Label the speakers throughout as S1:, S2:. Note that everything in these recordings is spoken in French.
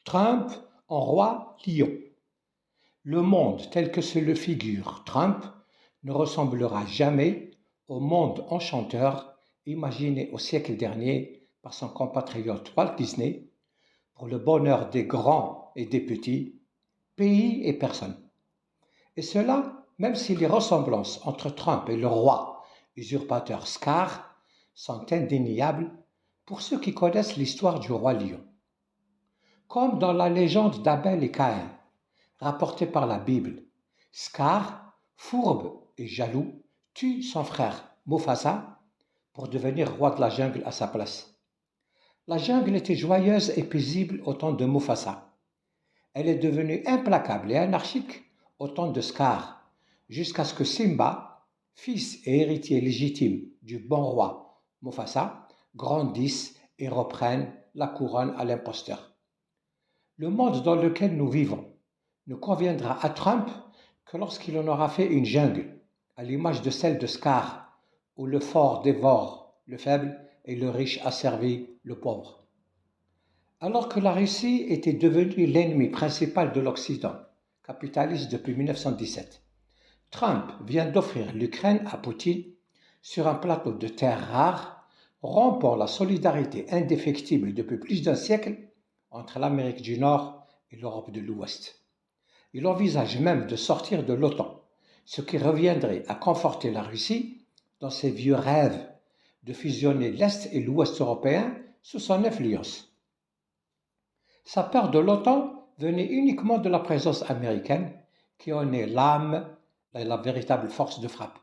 S1: Trump en roi lion. Le monde tel que se le figure Trump ne ressemblera jamais au monde enchanteur imaginé au siècle dernier par son compatriote Walt Disney pour le bonheur des grands et des petits, pays et personnes. Et cela, même si les ressemblances entre Trump et le roi usurpateur Scar sont indéniables pour ceux qui connaissent l'histoire du roi lion. Comme dans la légende d'Abel et Caïn, rapportée par la Bible, Scar, fourbe et jaloux, tue son frère Mufasa pour devenir roi de la jungle à sa place. La jungle était joyeuse et paisible au temps de Mufasa. Elle est devenue implacable et anarchique au temps de Scar, jusqu'à ce que Simba, fils et héritier légitime du bon roi Mufasa, grandisse et reprenne la couronne à l'imposteur. Le monde dans lequel nous vivons ne conviendra à Trump que lorsqu'il en aura fait une jungle, à l'image de celle de Scar, où le fort dévore le faible et le riche asservit le pauvre. Alors que la Russie était devenue l'ennemi principal de l'Occident, capitaliste depuis 1917, Trump vient d'offrir l'Ukraine à Poutine sur un plateau de terres rares, rompant la solidarité indéfectible depuis plus d'un siècle entre l'Amérique du Nord et l'Europe de l'Ouest. Il envisage même de sortir de l'OTAN, ce qui reviendrait à conforter la Russie dans ses vieux rêves de fusionner l'Est et l'Ouest européen sous son influence. Sa peur de l'OTAN venait uniquement de la présence américaine, qui en est l'âme et la véritable force de frappe.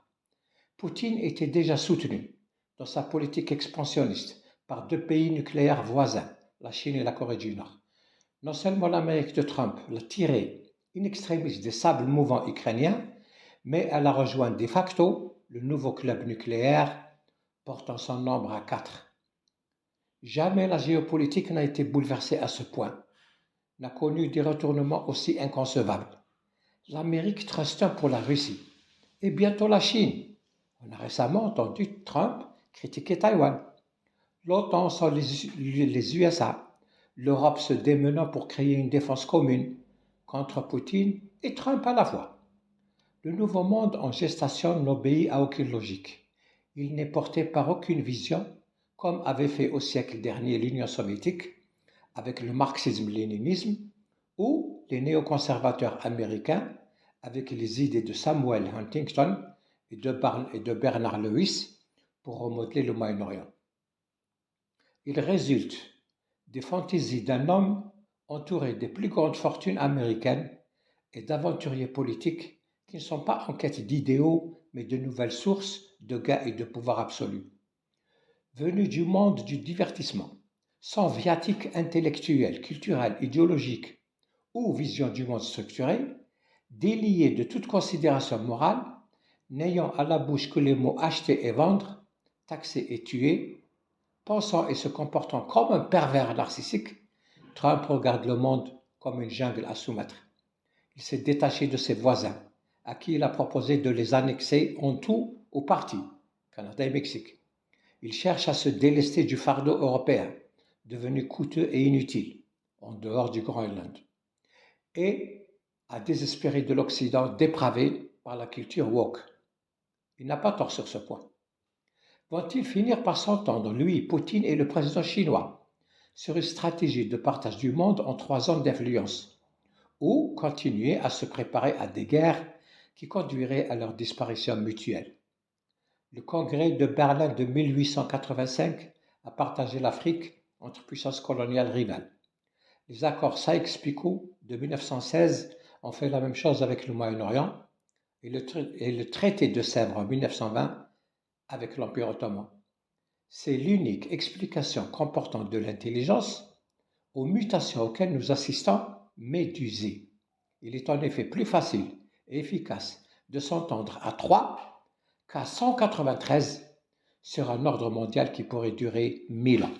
S1: Poutine était déjà soutenu dans sa politique expansionniste par deux pays nucléaires voisins, la Chine et la Corée du Nord. Non seulement l'Amérique de Trump l'a tiré in extremis des sables mouvants ukrainiens, mais elle a rejoint de facto le nouveau club nucléaire portant son nombre à 4. Jamais la géopolitique n'a été bouleversée à ce point, n'a connu des retournements aussi inconcevables. L'Amérique truste pour la Russie et bientôt la Chine. On a récemment entendu Trump critiquer Taïwan. L'OTAN sans les USA, l'Europe se démenant pour créer une défense commune contre Poutine et Trump à la fois. Le nouveau monde en gestation n'obéit à aucune logique. Il n'est porté par aucune vision, comme avait fait au siècle dernier l'Union soviétique, avec le marxisme-léninisme, ou les néoconservateurs américains, avec les idées de Samuel Huntington et de Bernard Lewis, pour remodeler le Moyen-Orient. Il résulte des fantaisies d'un homme entouré des plus grandes fortunes américaines et d'aventuriers politiques qui ne sont pas en quête d'idéaux, mais de nouvelles sources de gains et de pouvoir absolu. Venu du monde du divertissement, sans viatique intellectuel, culturel, idéologique ou vision du monde structuré, délié de toute considération morale, n'ayant à la bouche que les mots acheter et vendre, taxer et tuer, pensant et se comportant comme un pervers narcissique, Trump regarde le monde comme une jungle à soumettre. Il s'est détaché de ses voisins, à qui il a proposé de les annexer en tout ou partie, Canada et Mexique. Il cherche à se délester du fardeau européen, devenu coûteux et inutile, en dehors du Groenland, et à désespérer de l'Occident dépravé par la culture woke. Il n'a pas tort sur ce point. Vont-ils finir par s'entendre, lui, Poutine et le président chinois, sur une stratégie de partage du monde en 3 zones d'influence, ou continuer à se préparer à des guerres qui conduiraient à leur disparition mutuelle? Le congrès de Berlin de 1885 a partagé l'Afrique entre puissances coloniales rivales. Les accords Sykes-Picot de 1916 ont fait la même chose avec le Moyen-Orient et le traité de Sèvres en 1920 avec l'Empire ottoman. C'est l'unique explication comportant de l'intelligence aux mutations auxquelles nous assistons médusées. Il est en effet plus facile et efficace de s'entendre à 3 qu'à 193 sur un ordre mondial qui pourrait durer 1000 ans.